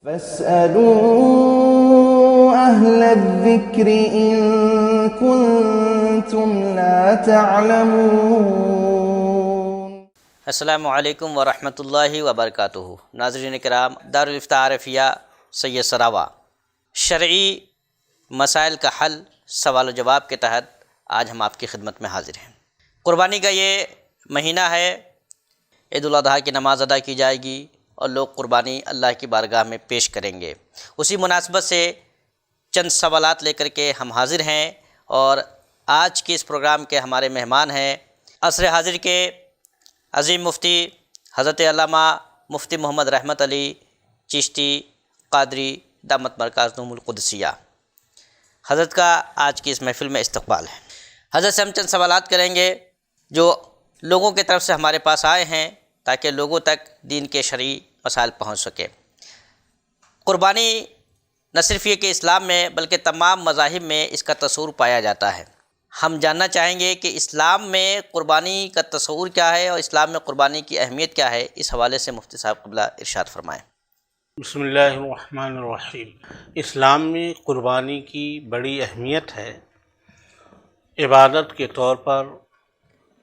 فاسألوا أهل الذكر إن كنتم لا تعلمون۔ السلام علیکم ورحمۃ اللہ وبرکاتہ۔ ناظرین کرام، دارالافتاء عارفیہ سید سراوا شرعی مسائل کا حل سوال و جواب کے تحت آج ہم آپ کی خدمت میں حاضر ہیں۔ قربانی کا یہ مہینہ ہے، عید الاضحیٰ کی نماز ادا کی جائے گی اور لوگ قربانی اللہ کی بارگاہ میں پیش کریں گے۔ اسی مناسبت سے چند سوالات لے کر کے ہم حاضر ہیں، اور آج کے اس پروگرام کے ہمارے مہمان ہیں عصر حاضر کے عظیم مفتی حضرت علامہ مفتی محمد رحمت علی چشتی قادری دامت برکاتہم القدسیہ۔ حضرت کا آج کی اس محفل میں استقبال ہے۔ حضرت سے ہم چند سوالات کریں گے جو لوگوں کی طرف سے ہمارے پاس آئے ہیں، تاکہ لوگوں تک دین کے شرعی مسائل پہنچ سکے۔ قربانی نہ صرف یہ کہ اسلام میں بلکہ تمام مذاہب میں اس کا تصور پایا جاتا ہے۔ ہم جاننا چاہیں گے کہ اسلام میں قربانی کا تصور کیا ہے اور اسلام میں قربانی کی اہمیت کیا ہے۔ اس حوالے سے مفتی صاحب قبلہ ارشاد فرمائیں۔ بسم اللہ الرحمن الرحیم۔ اسلام میں قربانی کی بڑی اہمیت ہے۔ عبادت کے طور پر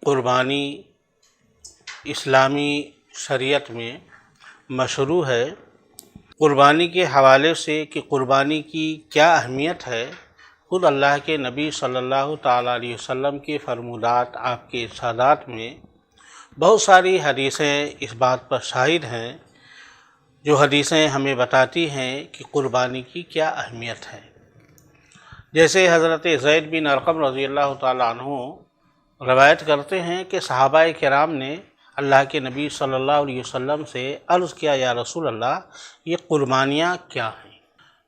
قربانی اسلامی شریعت میں مشروع ہے۔ قربانی کے حوالے سے کہ قربانی کی کیا اہمیت ہے، خود اللہ کے نبی صلی اللہ تعالیٰ علیہ وسلم کے فرمودات، آپ کے ارشادات میں بہت ساری حدیثیں اس بات پر شاہد ہیں، جو حدیثیں ہمیں بتاتی ہیں کہ قربانی کی کیا اہمیت ہے۔ جیسے حضرت زید بن ارقم رضی اللہ تعالیٰ عنہ روایت کرتے ہیں کہ صحابہ کرام نے اللہ کے نبی صلی اللہ علیہ وسلم سے عرض کیا، یا رسول اللہ، یہ قربانیاں کیا ہیں؟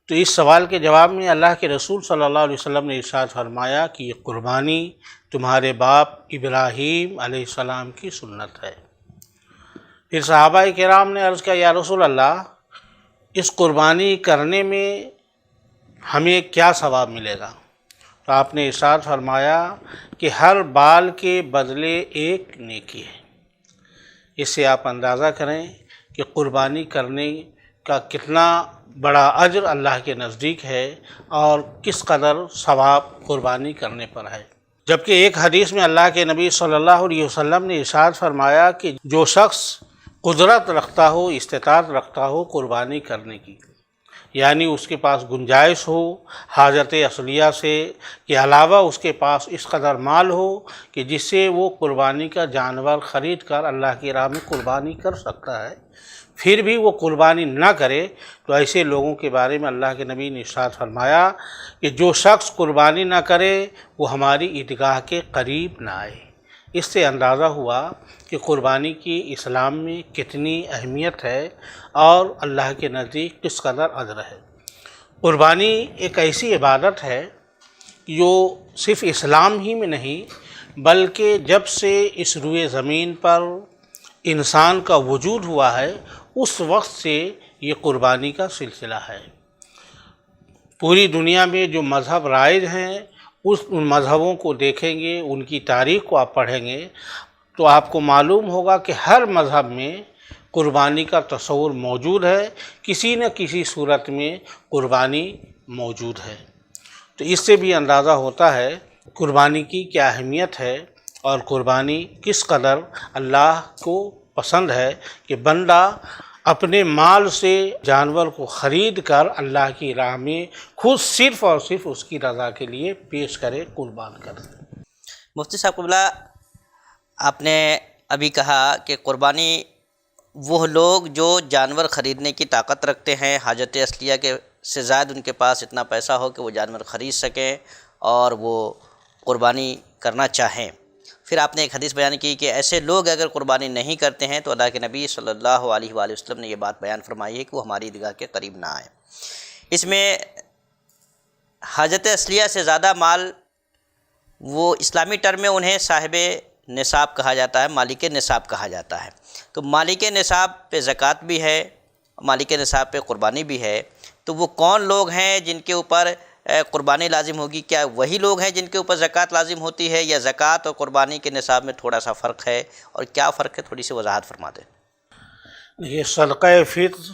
تو اس سوال کے جواب میں اللہ کے رسول صلی اللہ علیہ وسلم نے ارشاد فرمایا کہ یہ قربانی تمہارے باپ ابراہیم علیہ السلام کی سنت ہے۔ پھر صحابہ کرام نے عرض کیا، یا رسول اللہ، اس قربانی کرنے میں ہمیں کیا ثواب ملے گا؟ تو آپ نے ارشاد فرمایا کہ ہر بال کے بدلے ایک نیکی ہے۔ اس سے آپ اندازہ کریں کہ قربانی کرنے کا کتنا بڑا اجر اللہ کے نزدیک ہے اور کس قدر ثواب قربانی کرنے پر ہے۔ جبکہ ایک حدیث میں اللہ کے نبی صلی اللہ علیہ وسلم نے ارشاد فرمایا کہ جو شخص قدرت رکھتا ہو، استطاعت رکھتا ہو قربانی کرنے کی، یعنی اس کے پاس گنجائش ہو حاجت اصلیہ سے کے علاوہ اس کے پاس اس قدر مال ہو کہ جس سے وہ قربانی کا جانور خرید کر اللہ کی راہ میں قربانی کر سکتا ہے، پھر بھی وہ قربانی نہ کرے، تو ایسے لوگوں کے بارے میں اللہ کے نبی نے ارشاد فرمایا کہ جو شخص قربانی نہ کرے وہ ہماری عیدگاہ کے قریب نہ آئے۔ اس سے اندازہ ہوا کہ قربانی کی اسلام میں کتنی اہمیت ہے اور اللہ کے نزدیک کس قدر اجر ہے۔ قربانی ایک ایسی عبادت ہے جو صرف اسلام ہی میں نہیں بلکہ جب سے اس روئے زمین پر انسان کا وجود ہوا ہے اس وقت سے یہ قربانی کا سلسلہ ہے۔ پوری دنیا میں جو مذہب رائج ہیں ان مذہبوں کو دیکھیں گے، ان کی تاریخ کو آپ پڑھیں گے تو آپ کو معلوم ہوگا کہ ہر مذہب میں قربانی کا تصور موجود ہے، کسی نہ کسی صورت میں قربانی موجود ہے۔ تو اس سے بھی اندازہ ہوتا ہے قربانی کی کیا اہمیت ہے اور قربانی کس قدر اللہ کو پسند ہے کہ بندہ اپنے مال سے جانور کو خرید کر اللہ کی راہ میں خود صرف اور صرف اس کی رضا کے لیے پیش کرے، قربان کرے۔ مفتی صاحب قبلہ، آپ نے ابھی کہا کہ قربانی وہ لوگ جو جانور خریدنے کی طاقت رکھتے ہیں، حاجت اصلیہ کے سے زائد ان کے پاس اتنا پیسہ ہو کہ وہ جانور خرید سکیں اور وہ قربانی کرنا چاہیں۔ پھر آپ نے ایک حدیث بیان کی کہ ایسے لوگ اگر قربانی نہیں کرتے ہیں تو اللہ کے نبی صلی اللہ علیہ وآلہ وسلم نے یہ بات بیان فرمائی ہے کہ وہ ہماری عیدگاہ کے قریب نہ آئیں۔ اس میں حاجت اصلیہ سے زیادہ مال، وہ اسلامی ٹرم میں انہیں صاحب نصاب کہا جاتا ہے، مالک نصاب کہا جاتا ہے۔ تو مالک نصاب پہ زکوٰۃ بھی ہے، مالک نصاب پہ قربانی بھی ہے، تو وہ کون لوگ ہیں جن کے اوپر قربانی لازم ہوگی؟ کیا وہی لوگ ہیں جن کے اوپر زکوٰۃ لازم ہوتی ہے، یا زکوٰۃ اور قربانی کے نصاب میں تھوڑا سا فرق ہے؟ اور کیا فرق ہے، تھوڑی سی وضاحت فرما دیں۔ یہ صدقہ فطر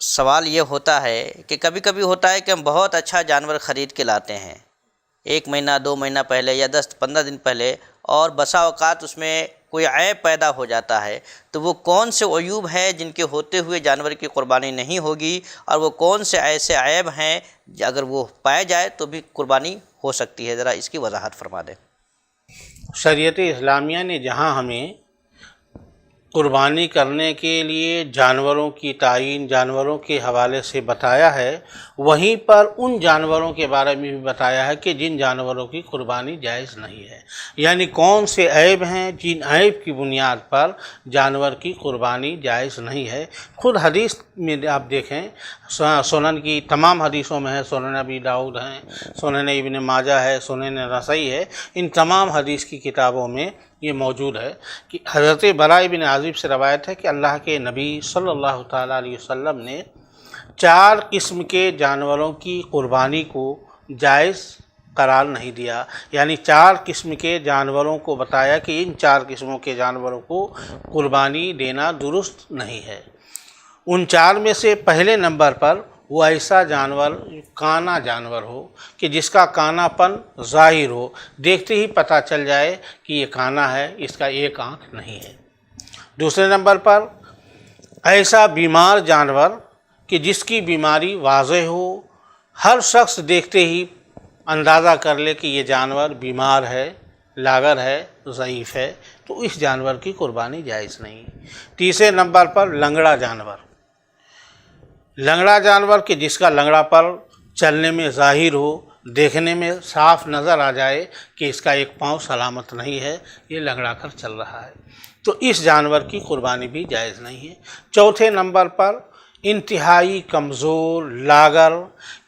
سوال یہ ہوتا ہے کہ کبھی کبھی ہوتا ہے کہ ہم بہت اچھا جانور خرید کے لاتے ہیں 1 مہینہ 2 مہینہ پہلے یا 10-15 دن پہلے، اور بسا اوقات اس میں کوئی عیب پیدا ہو جاتا ہے، تو وہ کون سے عیوب ہیں جن کے ہوتے ہوئے جانور کی قربانی نہیں ہوگی، اور وہ کون سے ایسے عیب ہیں اگر وہ پائے جائے تو بھی قربانی ہو سکتی ہے؟ ذرا اس کی وضاحت فرما دیں۔ شریعت اسلامیہ نے جہاں ہمیں قربانی کرنے کے لیے جانوروں کی تعین جانوروں کے حوالے سے بتایا ہے، وہیں پر ان جانوروں کے بارے میں بھی بتایا ہے کہ جن جانوروں کی قربانی جائز نہیں ہے، یعنی کون سے عیب ہیں جن عیب کی بنیاد پر جانور کی قربانی جائز نہیں ہے۔ خود حدیث میں آپ دیکھیں، سنن کی تمام حدیثوں میں ہے، سنن ابی داؤد ہیں، سنن ابن ماجہ ہے، سنن نسائی ہے، ان تمام حدیث کی کتابوں میں یہ موجود ہے کہ حضرت براء بن عازب سے روایت ہے کہ اللہ کے نبی صلی اللہ تعالیٰ علیہ وسلم نے 4 قسم کے جانوروں کی قربانی کو جائز قرار نہیں دیا، یعنی 4 قسم کے جانوروں کو بتایا کہ ان 4 قسموں کے جانوروں کو قربانی دینا درست نہیں ہے۔ ان 4 میں سے پہلے نمبر پر وہ ایسا جانور کانا جانور ہو کہ جس کا کانا پن ظاہر ہو، دیکھتے ہی پتہ چل جائے کہ یہ کانا ہے، اس کا ایک آنکھ نہیں ہے۔ دوسرے نمبر پر ایسا بیمار جانور کہ جس کی بیماری واضح ہو، ہر شخص دیکھتے ہی اندازہ کر لے کہ یہ جانور بیمار ہے، لاغر ہے، ضعیف ہے، تو اس جانور کی قربانی جائز نہیں۔ تیسرے نمبر پر لنگڑا جانور، لنگڑا جانور کہ جس کا لنگڑا پر چلنے میں ظاہر ہو، دیکھنے میں صاف نظر آ جائے کہ اس کا ایک پاؤں سلامت نہیں ہے، یہ لنگڑا کر چل رہا ہے، تو اس جانور کی قربانی بھی جائز نہیں ہے۔ چوتھے نمبر پر انتہائی کمزور لاغر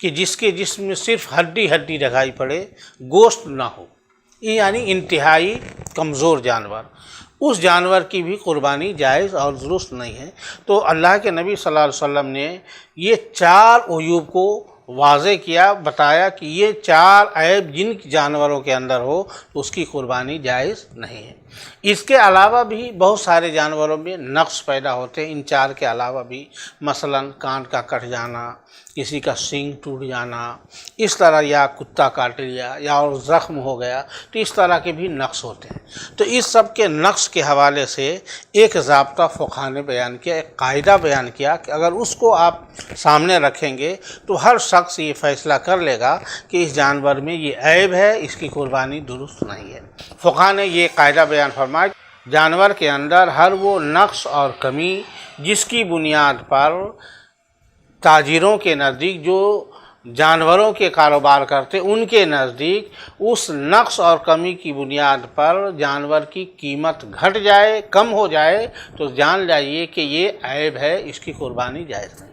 کہ جس کے جسم میں صرف ہڈی ہڈی دکھائی پڑے، گوشت نہ ہو، یعنی انتہائی کمزور جانور، اس جانور کی بھی قربانی جائز اور درست نہیں ہے۔ تو اللہ کے نبی صلی اللہ علیہ وسلم نے یہ 4 عیوب کو واضح کیا، بتایا کہ یہ 4 عیب جن جانوروں کے اندر ہو تو اس کی قربانی جائز نہیں ہے۔ اس کے علاوہ بھی بہت سارے جانوروں میں نقص پیدا ہوتے ہیں، ان 4 کے علاوہ بھی، مثلا کان کا کٹ جانا، کسی کا سینگ ٹوٹ جانا، اس طرح، یا کتا کاٹ لیا، یا اور زخم ہو گیا، تو اس طرح کے بھی نقص ہوتے ہیں۔ تو اس سب کے نقص کے حوالے سے ایک ضابطہ فقہا نے بیان کیا، ایک قاعدہ بیان کیا کہ اگر اس کو آپ سامنے رکھیں گے تو ہر شخص یہ فیصلہ کر لے گا کہ اس جانور میں یہ عیب ہے، اس کی قربانی درست نہیں ہے۔ فقہا نے یہ قاعدہ بیان فرمایا، جانور کے اندر ہر وہ نقص اور کمی جس کی بنیاد پر تاجروں کے نزدیک، جو جانوروں کے کاروبار کرتے ان کے نزدیک اس نقص اور کمی کی بنیاد پر جانور کی قیمت گھٹ جائے، کم ہو جائے، تو جان جائیے کہ یہ عیب ہے، اس کی قربانی جائز نہیں۔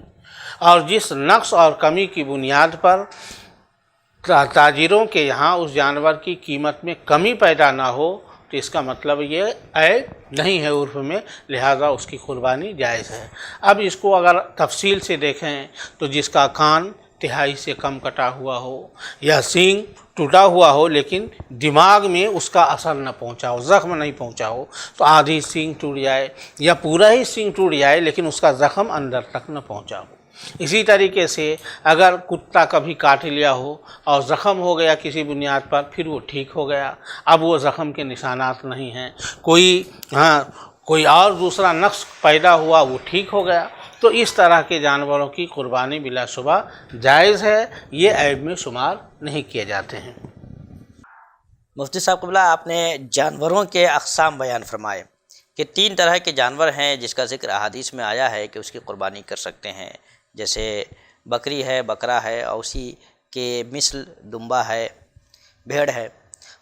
اور جس نقص اور کمی کی بنیاد پر تاجروں کے یہاں اس جانور کی قیمت میں کمی پیدا نہ ہو تو اس کا مطلب یہ عیب نہیں ہے عرف میں، لہذا اس کی قربانی جائز ہے۔ اب اس کو اگر تفصیل سے دیکھیں تو جس کا کان تہائی سے کم کٹا ہوا ہو، یا سینگ ٹوٹا ہوا ہو لیکن دماغ میں اس کا اثر نہ پہنچا ہو، زخم نہیں پہنچا ہو، تو آدھی سینگ ٹوٹ جائے یا پورا ہی سینگ ٹوٹ جائے لیکن اس کا زخم اندر تک نہ پہنچا ہو۔ اسی طریقے سے اگر کتا کبھی کاٹ لیا ہو اور زخم ہو گیا کسی بنیاد پر، پھر وہ ٹھیک ہو گیا، اب وہ زخم کے نشانات نہیں ہیں، کوئی اور دوسرا نقص پیدا ہوا، وہ ٹھیک ہو گیا، تو اس طرح کے جانوروں کی قربانی بلا شبہ جائز ہے، یہ عیب میں شمار نہیں کیے جاتے ہیں۔ مفتی صاحب قبلہ، آپ نے جانوروں کے اقسام بیان فرمائے کہ 3 طرح کے جانور ہیں جس کا ذکر احادیث میں آیا ہے کہ اس کی قربانی کر سکتے ہیں، جیسے بکری ہے، بکرا ہے، اور اسی کے مثل دمبا ہے، بھیڑ ہے،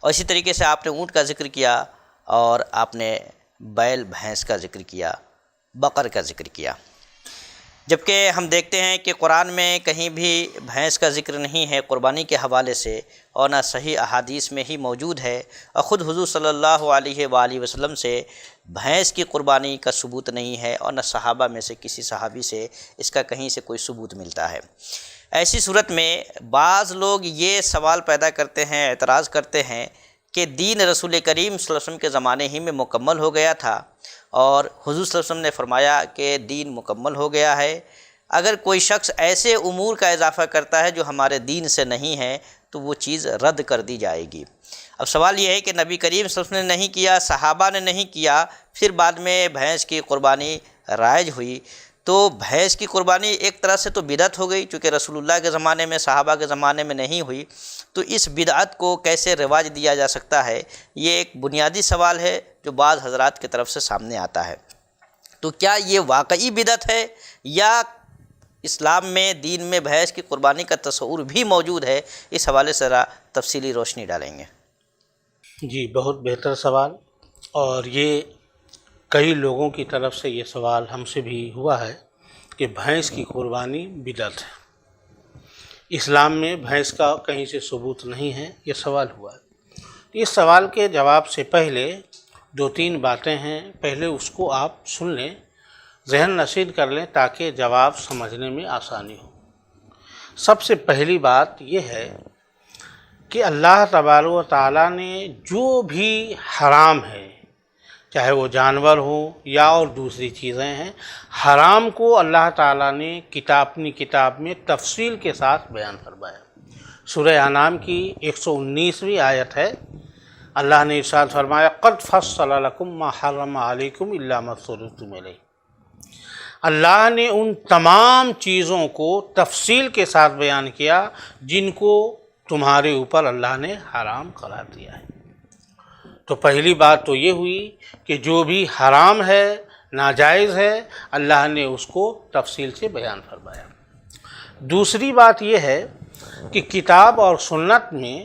اور اسی طریقے سے آپ نے اونٹ کا ذکر کیا، اور آپ نے بیل بھینس کا ذکر کیا، بقر کا ذکر کیا، جبکہ ہم دیکھتے ہیں کہ قرآن میں کہیں بھی بھینس کا ذکر نہیں ہے قربانی کے حوالے سے، اور نہ صحیح احادیث میں ہی موجود ہے، اور خود حضور صلی اللہ علیہ وآلہ وسلم سے بھینس کی قربانی کا ثبوت نہیں ہے، اور نہ صحابہ میں سے کسی صحابی سے اس کا کہیں سے کوئی ثبوت ملتا ہے۔ ایسی صورت میں بعض لوگ یہ سوال پیدا کرتے ہیں، اعتراض کرتے ہیں کہ دین رسول کریم صلی اللہ علیہ وسلم کے زمانے ہی میں مکمل ہو گیا تھا، اور حضور صلی اللہ علیہ وسلم نے فرمایا کہ دین مکمل ہو گیا ہے، اگر کوئی شخص ایسے امور کا اضافہ کرتا ہے جو ہمارے دین سے نہیں ہے تو وہ چیز رد کر دی جائے گی۔ اب سوال یہ ہے کہ نبی کریم صلی اللہ علیہ وسلم نے نہیں کیا، صحابہ نے نہیں کیا، پھر بعد میں بھینس کی قربانی رائج ہوئی، تو بھینس کی قربانی ایک طرح سے تو بدعت ہو گئی، چونکہ رسول اللہ کے زمانے میں، صحابہ کے زمانے میں نہیں ہوئی، تو اس بدعت کو کیسے رواج دیا جا سکتا ہے؟ یہ ایک بنیادی سوال ہے جو بعض حضرات کی طرف سے سامنے آتا ہے۔ تو کیا یہ واقعی بدعت ہے یا اسلام میں، دین میں بھینس کی قربانی کا تصور بھی موجود ہے؟ اس حوالے سے ذرا تفصیلی روشنی ڈالیں گے۔ جی، بہت بہتر سوال، اور یہ کئی لوگوں کی طرف سے یہ سوال ہم سے بھی ہوا ہے کہ بھینس کی قربانی بدعت ہے، اسلام میں بھینس کا کہیں سے ثبوت نہیں ہے، یہ سوال ہوا ہے۔ اس سوال کے جواب سے پہلے 2-3 باتیں ہیں، پہلے اس کو آپ سن لیں، ذہن نشین کر لیں تاکہ جواب سمجھنے میں آسانی ہو۔ سب سے پہلی بات یہ ہے کہ اللہ تبارک و تعالیٰ نے جو بھی حرام ہے، چاہے وہ جانور ہو یا اور دوسری چیزیں ہیں، حرام کو اللہ تعالیٰ نے اپنی کتاب میں تفصیل کے ساتھ بیان فرمایا۔ سورہ انعام کی 119ویں آیت ہے، اللہ نے ارشاد فرمایا قد فصل لکم ما حرم علیکم الا ما اضطررتم الیہ۔ اللہ نے ان تمام چیزوں کو تفصیل کے ساتھ بیان کیا جن کو تمہارے اوپر اللہ نے حرام قرار دیا ہے۔ تو پہلی بات تو یہ ہوئی کہ جو بھی حرام ہے، ناجائز ہے، اللہ نے اس کو تفصیل سے بیان فرمایا۔ دوسری بات یہ ہے کہ کتاب اور سنت میں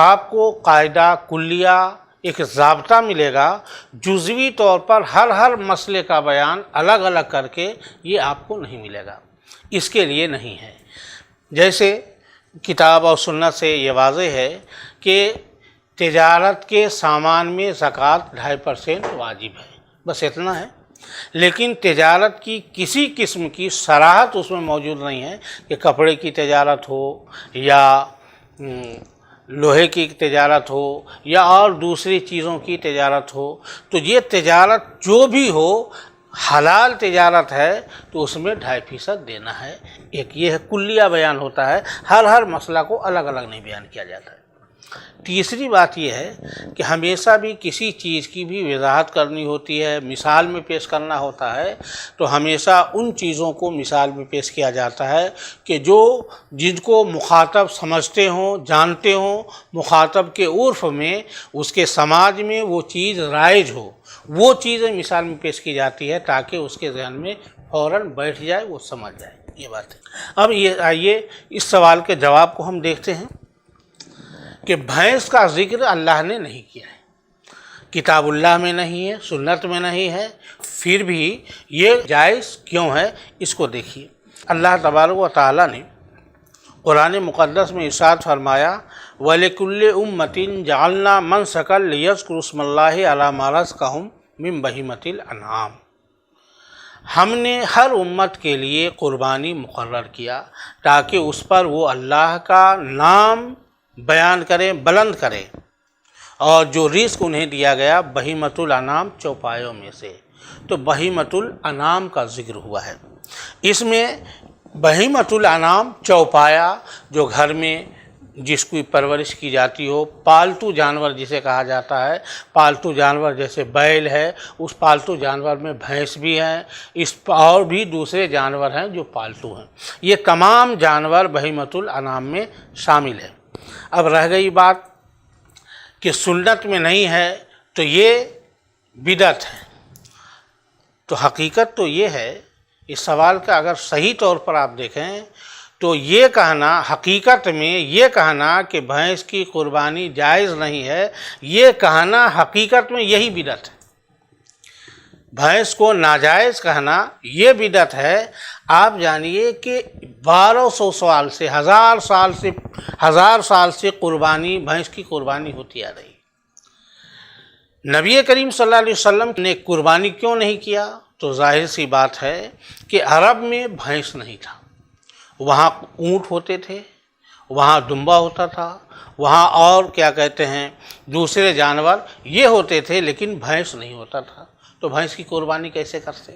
آپ کو قاعدہ کلیہ، ایک ضابطہ ملے گا، جزوی طور پر ہر مسئلے کا بیان الگ الگ کر کے یہ آپ کو نہیں ملے گا، اس کے لیے نہیں ہے۔ جیسے کتاب اور سنت سے یہ واضح ہے کہ تجارت کے سامان میں زکوٰۃ 2.5% واجب ہے، بس اتنا ہے، لیکن تجارت کی کسی قسم کی صراحت اس میں موجود نہیں ہے کہ کپڑے کی تجارت ہو یا لوہے کی تجارت ہو یا اور دوسری چیزوں کی تجارت ہو۔ تو یہ تجارت جو بھی ہو حلال تجارت ہے تو اس میں 2.5% دینا ہے۔ ایک یہ ہے کلیہ بیان ہوتا ہے، ہر مسئلہ کو الگ الگ نہیں بیان کیا جاتا ہے۔ تیسری بات یہ ہے کہ ہمیشہ بھی کسی چیز کی بھی وضاحت کرنی ہوتی ہے، مثال میں پیش کرنا ہوتا ہے، تو ہمیشہ ان چیزوں کو مثال میں پیش کیا جاتا ہے کہ جن کو مخاطب سمجھتے ہوں، جانتے ہوں، مخاطب کے عرف میں، اس کے سماج میں وہ چیز رائج ہو، وہ چیزیں مثال میں پیش کی جاتی ہے تاکہ اس کے ذہن میں فوراً بیٹھ جائے، وہ سمجھ جائے۔ یہ بات ہے۔ اب یہ آئیے اس سوال کے جواب کو ہم دیکھتے ہیں کہ بھینس کا ذکر اللہ نے نہیں کیا ہے، کتاب اللہ میں نہیں ہے، سنت میں نہیں ہے، پھر بھی یہ جائز کیوں ہے اس کو دیکھیے۔ اللہ تبارک و تعالیٰ نے قرآن مقدس میں ارشاد فرمایا وَلِكُلِّ أُمَّةٍ جَعَلْنَا مَنْسَكًا لِيَذْكُرُوا اسْمَ اللَّهِ عَلَىٰ مَا رَزَقَهُم مِّن بَهِيمَةِ الْأَنْعَامِ۔ ہم نے ہر امت کے لیے قربانی مقرر کیا تاکہ اس پر وہ اللہ کا نام بیان کریں، بلند کریں، اور جو رزق انہیں دیا گیا بہیمۃ الانعام، چوپایوں میں سے۔ تو بہیمۃ الانعام کا ذکر ہوا ہے۔ اس میں بہیمۃ الانعام چوپایا، جو گھر میں جس کی پرورش کی جاتی ہو، پالتو جانور جسے کہا جاتا ہے، پالتو جانور جیسے بیل ہے، اس پالتو جانور میں بھینس بھی ہیں، اور بھی دوسرے جانور ہیں جو پالتو ہیں، یہ تمام جانور بہیمۃ الانعام میں شامل ہیں۔ اب رہ گئی بات کہ سنت میں نہیں ہے تو یہ بدعت ہے، تو حقیقت تو یہ ہے، اس سوال کا اگر صحیح طور پر آپ دیکھیں تو یہ کہنا، حقیقت میں یہ کہنا کہ بھینس کی قربانی جائز نہیں ہے، یہ کہنا حقیقت میں یہی بدعت ہے۔ بھینس کو ناجائز کہنا یہ بدعت ہے۔ آپ جانیے کہ 1200 سال سے، 1000 سال سے قربانی، بھینس کی قربانی ہوتی آ رہی۔ نبی کریم صلی اللہ علیہ وسلم نے قربانی کیوں نہیں کیا؟ تو ظاہر سی بات ہے کہ عرب میں بھینس نہیں تھا، وہاں اونٹ ہوتے تھے، وہاں دمبا ہوتا تھا، وہاں اور کیا کہتے ہیں دوسرے جانور یہ ہوتے تھے، لیکن بھینس نہیں ہوتا تھا، تو بھینس کی قربانی کیسے کرتے؟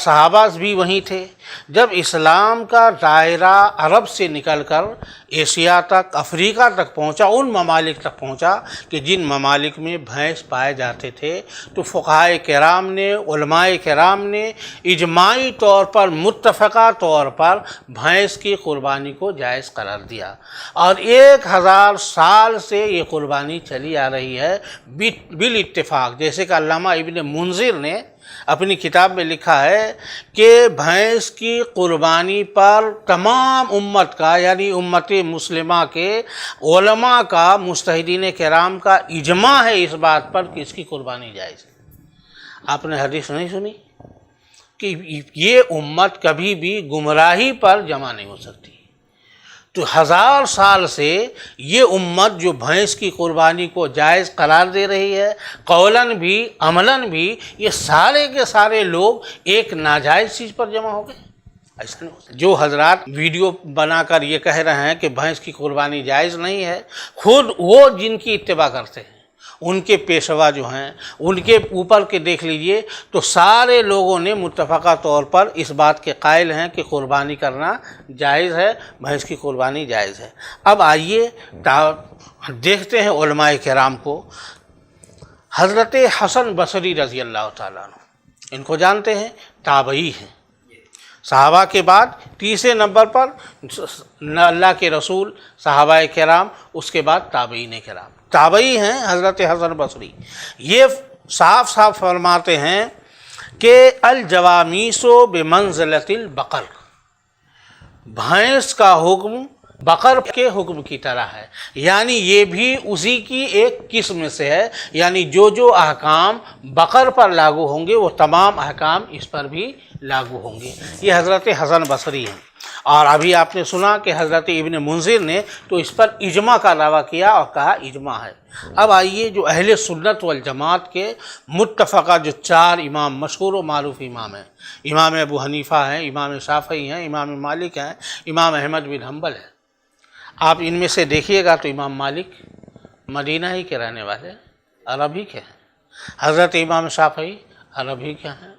صحابہ بھی وہیں تھے۔ جب اسلام کا دائرہ عرب سے نکل کر ایشیا تک، افریقہ تک پہنچا، ان ممالک تک پہنچا کہ جن ممالک میں بھینس پائے جاتے تھے، تو فقہائے کرام نے، علماء کرام نے اجماعی طور پر، متفقہ طور پر بھینس کی قربانی کو جائز قرار دیا، اور 1000 سال سے یہ قربانی چلی آ رہی ہے بالاتفاق۔ جیسے کہ علامہ ابن منذر نے اپنی کتاب میں لکھا ہے کہ بھینس کی قربانی پر تمام امت کا، یعنی امت مسلمہ کے علماء کا، مجتہدین کرام کا اجماع ہے اس بات پر کہ اس کی قربانی جائز ہے۔ آپ نے حدیث نہیں سنی کہ یہ امت کبھی بھی گمراہی پر جمع نہیں ہو سکتی؟ تو 1000 سال سے یہ امت جو بھینس کی قربانی کو جائز قرار دے رہی ہے، قولاً بھی عملاً بھی، یہ سارے کے سارے لوگ ایک ناجائز چیز پر جمع ہو گئے؟ ایسا نہیں ہوتا۔ جو حضرات ویڈیو بنا کر یہ کہہ رہے ہیں کہ بھینس کی قربانی جائز نہیں ہے، خود وہ جن کی اتباع کرتے ہیں، ان کے پیشوا جو ہیں، ان کے اوپر کے دیکھ لیجئے تو سارے لوگوں نے متفقہ طور پر اس بات کے قائل ہیں کہ قربانی کرنا جائز ہے، بھینس کی قربانی جائز ہے۔ اب آئیے دیکھتے ہیں علماء کرام کو۔ حضرت حسن بصری رضی اللہ تعالیٰ عنہ، ان کو جانتے ہیں، تابعی ہیں، صحابہ کے بعد تیسرے نمبر پر اللہ کے رسول، صحابہ کرام، اس کے بعد تابعین کرام، تابعی ہیں حضرت حسن بصری۔ یہ صاف صاف فرماتے ہیں کہ الجوامیس بمنزلۃ البقر، بھینس کا حکم بقر کے حکم کی طرح ہے، یعنی یہ بھی اسی کی ایک قسم سے ہے، یعنی جو احکام بقر پر لاگو ہوں گے وہ تمام احکام اس پر بھی لاگو ہوں گے۔ یہ حضرت حسن بصری ہیں۔ اور ابھی آپ نے سنا کہ حضرت ابن منذر نے تو اس پر اجماع کا دعویٰ کیا اور کہا اجماع ہے۔ اب آئیے جو اہل سنت والجماعت کے متفقہ جو 4 امام، مشہور و معروف امام ہیں، امام ابو حنیفہ ہیں، امام شافعی ہیں، امام مالک ہیں، امام احمد بن حنبل ہیں۔ آپ ان میں سے دیکھیے گا تو امام مالک مدینہ ہی کے رہنے والے، عرب ہی کے ہیں۔ حضرت امام شافعی عرب ہی کے ہیں۔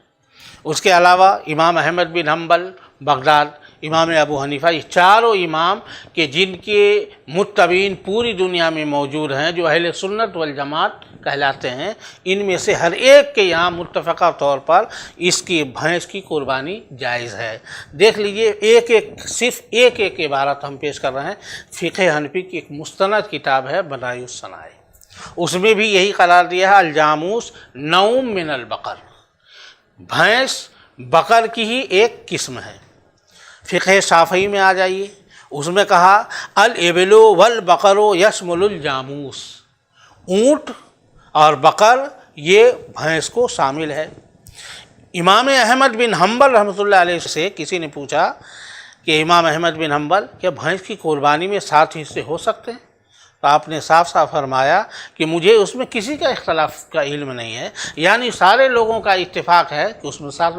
اس کے علاوہ امام احمد بن حنبل بغداد، امام ابو حنیفہ، یہ چاروں امام کہ جن کے متبعین پوری دنیا میں موجود ہیں، جو اہل سنت والجماعت کہلاتے ہیں، ان میں سے ہر ایک کے یہاں متفقہ طور پر اس کی بھینس کی قربانی جائز ہے۔ دیکھ لیجئے صرف ایک عبارت ہم پیش کر رہے ہیں۔ فقہ حنفی کی ایک مستند کتاب ہے بدائع الصنائع، اس میں بھی یہی قرار دیا ہے الجاموس نوع من البقر، بھینس بقر کی ہی ایک قسم ہے۔ فقہ شافعی میں آ جائیے، اس میں کہا الابل والبقر یشمل الجاموس، اونٹ اور بقر یہ بھینس کو شامل ہے۔ امام احمد بن حنبل رحمۃ اللہ علیہ سے کسی نے پوچھا کہ امام احمد بن حنبل کیا بھینس کی قربانی میں 7 حصے ہو سکتے ہیں؟ تو آپ نے صاف صاف فرمایا کہ مجھے اس میں کسی کا اختلاف کا علم نہیں ہے، یعنی سارے لوگوں کا اتفاق ہے کہ اس میں 7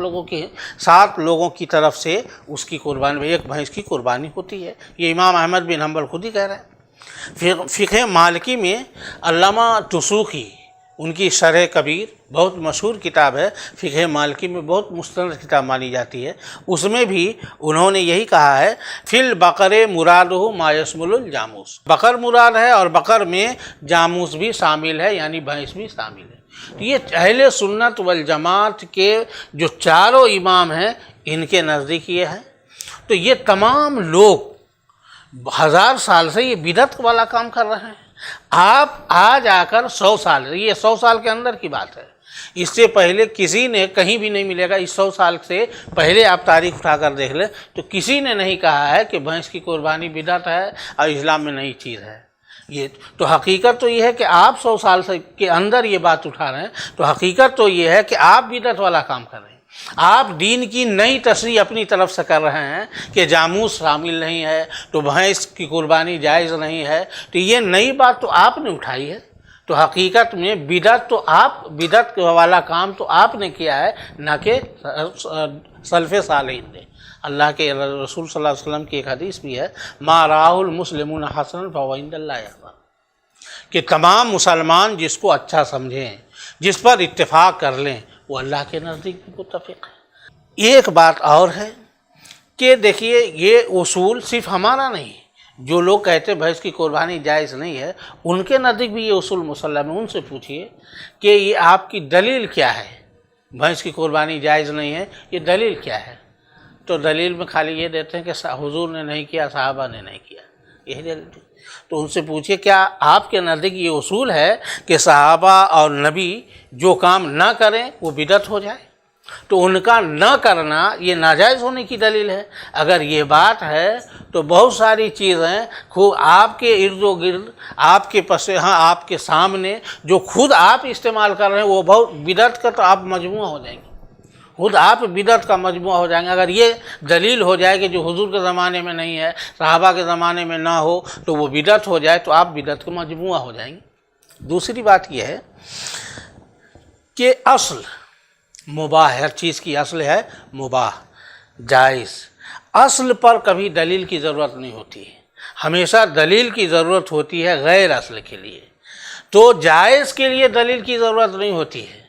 لوگوں کی طرف سے اس کی قربانی، ایک بھینس کی قربانی ہوتی ہے۔ یہ امام احمد بن حنبل خود ہی کہہ رہے ہیں۔ فقہ مالکی میں علامہ دسوقی، ان کی شرح کبیر بہت مشہور کتاب ہے، فقہ مالکی میں بہت مستند کتاب مانی جاتی ہے، اس میں بھی انہوں نے یہی کہا ہے فی البقر مرادہ ما یشمل الجاموس، بقر مراد ہے اور بقر میں جاموس بھی شامل ہے، یعنی بھینس بھی شامل ہے۔ تو یہ اہل سنت والجماعت کے جو 4 امام ہیں، ان کے نزدیک یہ ہے۔ تو یہ تمام لوگ 1000 سال سے یہ بدعت والا کام کر رہے ہیں۔ آپ آج آ کر 100 سال، یہ 100 سال کے اندر کی بات ہے، اس سے پہلے کسی نے کہیں بھی نہیں ملے گا، اس 100 سال سے پہلے آپ تاریخ اٹھا کر دیکھ لیں تو کسی نے نہیں کہا ہے کہ بھینس کی قربانی بدعت ہے اور اسلام میں نئی چیز ہے۔ یہ تو حقیقت تو یہ ہے کہ آپ 100 سال سے کے اندر یہ بات اٹھا رہے ہیں، تو حقیقت تو یہ ہے کہ آپ بدعت والا کام کر رہے ہیں۔ آپ دین کی نئی تشریح اپنی طرف سے کر رہے ہیں کہ جاموس شامل نہیں ہے تو بھینس کی قربانی جائز نہیں ہے، تو یہ نئی بات تو آپ نے اٹھائی ہے۔ تو حقیقت میں بدعت والا کام تو آپ نے کیا ہے، نہ کہ سلف صالحین نے۔ اللہ کے رسول صلی اللہ علیہ وسلم کی ایک حدیث بھی ہے ما راہ المسلمون حسنا فہو عند اللہ حسن، کہ تمام مسلمان جس کو اچھا سمجھیں، جس پر اتفاق کر لیں، وہ اللہ کے نزدیک بھی متفق ہے۔ ایک بات اور ہے کہ دیکھیے یہ اصول صرف ہمارا نہیں، جو لوگ کہتے بھینس کی قربانی جائز نہیں ہے ان کے نزدیک بھی یہ اصول مسلم ہے۔ ان سے پوچھیے کہ یہ آپ کی دلیل کیا ہے، بھینس کی قربانی جائز نہیں ہے، یہ دلیل کیا ہے؟ تو دلیل میں خالی یہ دیتے ہیں کہ حضور نے نہیں کیا، صحابہ نے نہیں کیا، یہی دلیل۔ تو ان سے پوچھیے کیا آپ کے نزدیک یہ اصول ہے کہ صحابہ اور نبی جو کام نہ کریں وہ بدعت ہو جائے؟ تو ان کا نہ کرنا یہ ناجائز ہونے کی دلیل ہے۔ اگر یہ بات ہے تو بہت ساری چیزیں خود آپ کے ارد و گرد، آپ کے آپ کے سامنے جو خود آپ استعمال کر رہے ہیں وہ بہت بدعت کا، تو آپ مجموعہ ہو جائیں گے، خود آپ بدعت کا مجموعہ ہو جائیں گے۔ اگر یہ دلیل ہو جائے کہ جو حضور کے زمانے میں نہیں ہے، صحابہ کے زمانے میں نہ ہو تو وہ بدعت ہو جائے، تو آپ بدعت کا مجموعہ ہو جائیں گے۔ دوسری بات یہ ہے کہ اصل مباح، ہر چیز کی اصل ہے مباح، جائز۔ اصل پر کبھی دلیل کی ضرورت نہیں ہوتی ہے، ہمیشہ دلیل کی ضرورت ہوتی ہے غیر اصل کے لیے۔ تو جائز کے لیے دلیل کی ضرورت نہیں ہوتی ہے،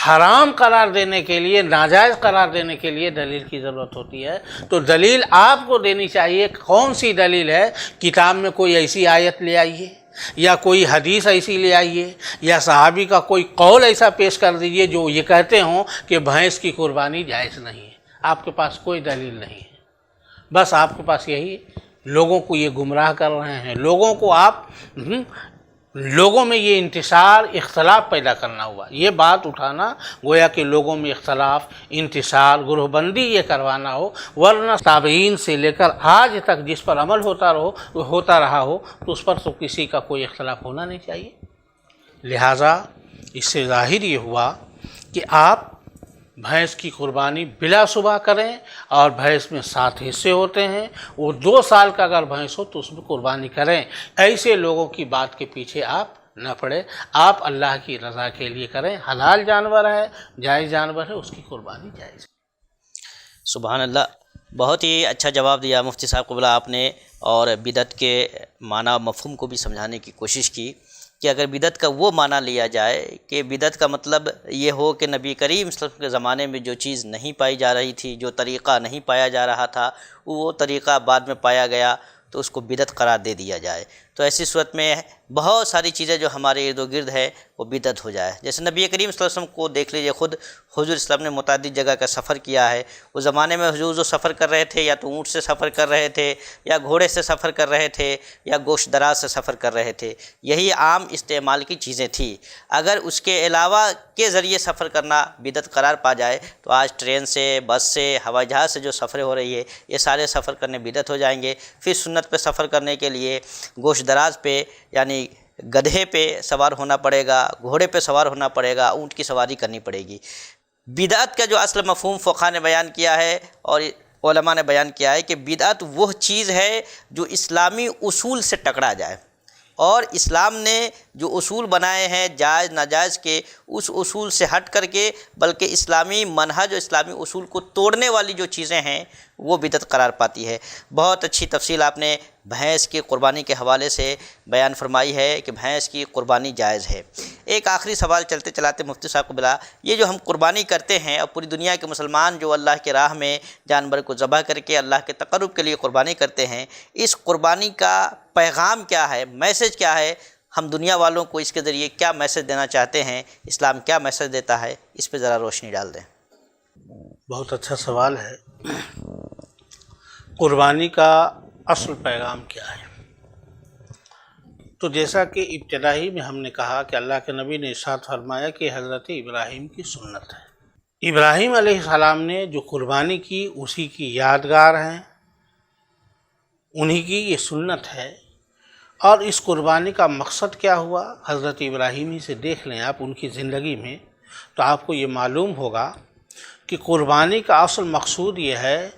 حرام قرار دینے کے لیے، ناجائز قرار دینے کے لیے دلیل کی ضرورت ہوتی ہے۔ تو دلیل آپ کو دینی چاہیے، کون سی دلیل ہے؟ کتاب میں کوئی ایسی آیت لے آئیے، یا کوئی حدیث ایسی لے آئیے، یا صحابی کا کوئی قول ایسا پیش کر دیجئے جو یہ کہتے ہوں کہ بھینس کی قربانی جائز نہیں ہے۔ آپ کے پاس کوئی دلیل نہیں ہے، بس آپ کے پاس یہی، لوگوں کو یہ گمراہ کر رہے ہیں، لوگوں کو آپ لوگوں میں یہ انتشار، اختلاف پیدا کرنا ہوا، یہ بات اٹھانا گویا کہ لوگوں میں اختلاف، انتشار، گروہ بندی یہ کروانا ہو، ورنہ تابعین سے لے کر آج تک جس پر عمل ہوتا رہا ہو تو اس پر تو کسی کا کوئی اختلاف ہونا نہیں چاہیے۔ لہٰذا اس سے ظاہر یہ ہوا کہ آپ بھینس کی قربانی بلا شبہ کریں، اور بھینس میں 7 حصے ہوتے ہیں، وہ 2 سال کا اگر بھینس ہو تو اس میں قربانی کریں۔ ایسے لوگوں کی بات کے پیچھے آپ نہ پڑے، آپ اللہ کی رضا کے لیے کریں۔ حلال جانور ہے، جائز جانور ہے، اس کی قربانی جائز ہے۔ سبحان اللہ، بہت ہی اچھا جواب دیا مفتی صاحب قبلہ آپ نے، اور بدعت کے معنی مفہوم کو بھی سمجھانے کی کوشش کی کہ اگر بدعت کا وہ معنی لیا جائے کہ بدعت کا مطلب یہ ہو کہ نبی کریم صلی اللہ علیہ وسلم کے زمانے میں جو چیز نہیں پائی جا رہی تھی، جو طریقہ نہیں پایا جا رہا تھا، وہ طریقہ بعد میں پایا گیا تو اس کو بدعت قرار دے دیا جائے۔ تو ایسی صورت میں بہت ساری چیزیں جو ہمارے ارد و گرد ہے وہ بدعت ہو جائے۔ جیسے نبی کریم صلی اللہ علیہ وسلم کو دیکھ لیجیے، خود حضور اسلام نے متعدد جگہ کا سفر کیا ہے۔ اس زمانے میں حضور جو سفر کر رہے تھے، یا تو اونٹ سے سفر کر رہے تھے، یا گھوڑے سے سفر کر رہے تھے، یا گوشت دراز سے سفر کر رہے تھے، یہی عام استعمال کی چیزیں تھیں۔ اگر اس کے علاوہ کے ذریعے سفر کرنا بدعت قرار پا جائے تو آج ٹرین سے، بس سے، ہوائی جہاز سے جو سفریں ہو رہی ہے، یہ سارے سفر کرنے بدعت ہو جائیں گے۔ پھر سنت پہ سفر کرنے کے لیے گوشت دراز پہ، یعنی گدھے پہ سوار ہونا پڑے گا، گھوڑے پہ سوار ہونا پڑے گا، اونٹ کی سواری کرنی پڑے گی۔ بدعت کا جو اصل مفہوم فقہا نے بیان کیا ہے اور علماء نے بیان کیا ہے کہ بدعت وہ چیز ہے جو اسلامی اصول سے ٹکرا جائے، اور اسلام نے جو اصول بنائے ہیں جائز ناجائز کے، اس اصول سے ہٹ کر کے بلکہ اسلامی منہج اور اسلامی اصول کو توڑنے والی جو چیزیں ہیں وہ بدعت قرار پاتی ہے۔ بہت اچھی تفصیل آپ نے بھینس کی قربانی کے حوالے سے بیان فرمائی ہے کہ بھینس کی قربانی جائز ہے۔ ایک آخری سوال چلتے چلاتے مفتی صاحب کو بلا، یہ جو ہم قربانی کرتے ہیں اور پوری دنیا کے مسلمان جو اللہ کے راہ میں جانور کو ذبح کر کے اللہ کے تقرب کے لیے قربانی کرتے ہیں، اس قربانی کا پیغام کیا ہے، میسج کیا ہے؟ ہم دنیا والوں کو اس کے ذریعے کیا میسج دینا چاہتے ہیں؟ اسلام کیا میسج دیتا ہے؟ اس پہ ذرا روشنی ڈال دیں۔ بہت اچھا سوال ہے۔ قربانی کا اصل پیغام کیا ہے؟ تو جیسا کہ ابتدائی میں ہم نے کہا کہ اللہ کے نبی نے ارشاد فرمایا کہ حضرت ابراہیم کی سنت ہے۔ ابراہیم علیہ السلام نے جو قربانی کی اسی کی یادگار ہیں، انہی کی یہ سنت ہے۔ اور اس قربانی کا مقصد کیا ہوا؟ حضرت ابراہیم ہی سے دیکھ لیں آپ ان کی زندگی میں، تو آپ کو یہ معلوم ہوگا کہ قربانی کا اصل مقصود یہ ہے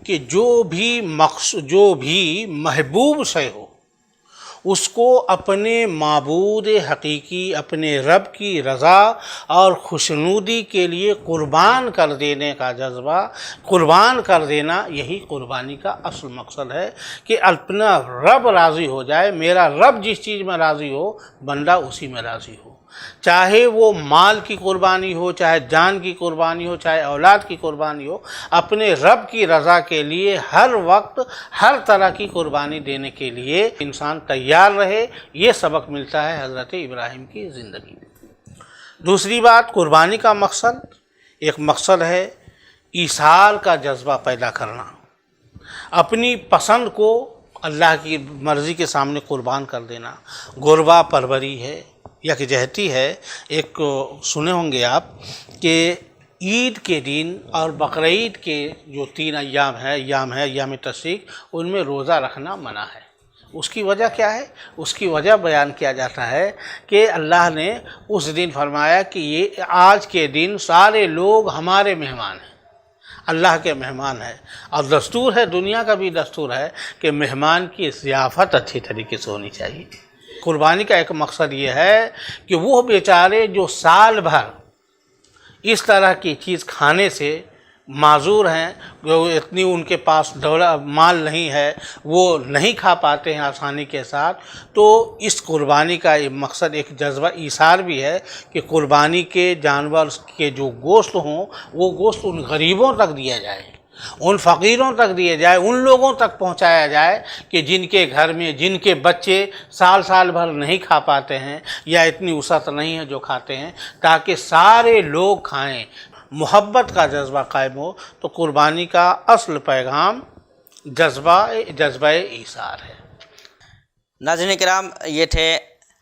کہ جو بھی محبوب شے ہو اس کو اپنے معبود حقیقی، اپنے رب کی رضا اور خوشنودی کے لیے قربان کر دینے کا جذبہ، قربان کر دینا، یہی قربانی کا اصل مقصد ہے کہ اپنا رب راضی ہو جائے۔ میرا رب جس چیز میں راضی ہو، بندہ اسی میں راضی ہو۔ چاہے وہ مال کی قربانی ہو، چاہے جان کی قربانی ہو، چاہے اولاد کی قربانی ہو، اپنے رب کی رضا کے لیے ہر وقت ہر طرح کی قربانی دینے کے لیے انسان تیار رہے۔ یہ سبق ملتا ہے حضرت ابراہیم کی زندگی میں۔ دوسری بات، قربانی کا مقصد ایک مقصد ہے ایثار کا جذبہ پیدا کرنا، اپنی پسند کو اللہ کی مرضی کے سامنے قربان کر دینا۔ غربا پروری ہے، یکجہتی ہے۔ ایک سنے ہوں گے آپ کہ عید کے دن اور بقرعید کے جو 3 ایام ہے، ایام تشریق، ان میں روزہ رکھنا منع ہے۔ اس کی وجہ کیا ہے؟ اس کی وجہ بیان کیا جاتا ہے کہ اللہ نے اس دن فرمایا کہ یہ آج کے دن سارے لوگ ہمارے مہمان ہیں، اللہ کے مہمان ہیں، اور دستور ہے، دنیا کا بھی دستور ہے کہ مہمان کی ضیافت اچھی طریقے سے ہونی چاہیے۔ قربانی کا ایک مقصد یہ ہے کہ وہ بیچارے جو سال بھر اس طرح کی چیز کھانے سے معذور ہیں، جو اتنی ان کے پاس مال نہیں ہے، وہ نہیں کھا پاتے ہیں آسانی کے ساتھ، تو اس قربانی کا مقصد ایک جذبہ ایثار بھی ہے کہ قربانی کے جانور کے جو گوشت ہوں وہ گوشت ان غریبوں تک دیا جائے، ان فقیروں تک دیے جائے، ان لوگوں تک پہنچایا جائے کہ جن کے گھر میں جن کے بچے سال بھر نہیں کھا پاتے ہیں یا اتنی وسعت نہیں ہے جو کھاتے ہیں، تاکہ سارے لوگ کھائیں، محبت کا جذبہ قائم ہو۔ تو قربانی کا اصل پیغام جذبہ ایثار ہے۔ ناظرین کرام، یہ تھے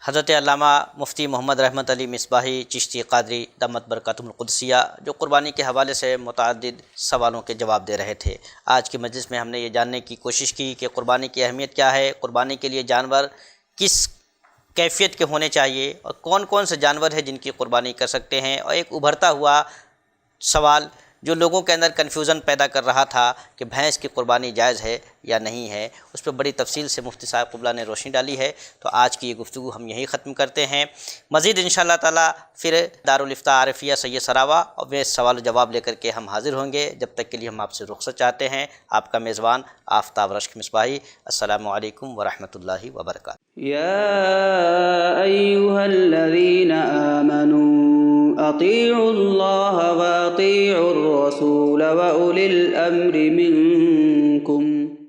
حضرت علامہ مفتی محمد رحمت علی مصباحی چشتی قادری دامت برکاتہم القدسیہ، جو قربانی کے حوالے سے متعدد سوالوں کے جواب دے رہے تھے۔ آج کی مجلس میں ہم نے یہ جاننے کی کوشش کی کہ قربانی کی اہمیت کیا ہے، قربانی کے لیے جانور کس کیفیت کے ہونے چاہیے، اور کون کون سے جانور ہیں جن کی قربانی کر سکتے ہیں، اور ایک ابھرتا ہوا سوال جو لوگوں کے اندر کنفیوژن پیدا کر رہا تھا کہ بھینس کی قربانی جائز ہے یا نہیں ہے، اس پہ بڑی تفصیل سے مفتی صاحب قبلہ نے روشنی ڈالی ہے۔ تو آج کی یہ گفتگو ہم یہی ختم کرتے ہیں۔ مزید انشاءاللہ تعالی پھر دارالفتاء عارفیہ سید سراوا اور میں سوال و جواب لے کر کے ہم حاضر ہوں گے۔ جب تک کے لیے ہم آپ سے رخصت چاہتے ہیں۔ آپ کا میزبان آفتاب رشک مصباحی۔ السلام علیکم ورحمۃ اللہ وبرکاتہ۔ يا أيها الذين آمنوا أطيعوا الله وأطيعوا الرسول وأولي الأمر منكم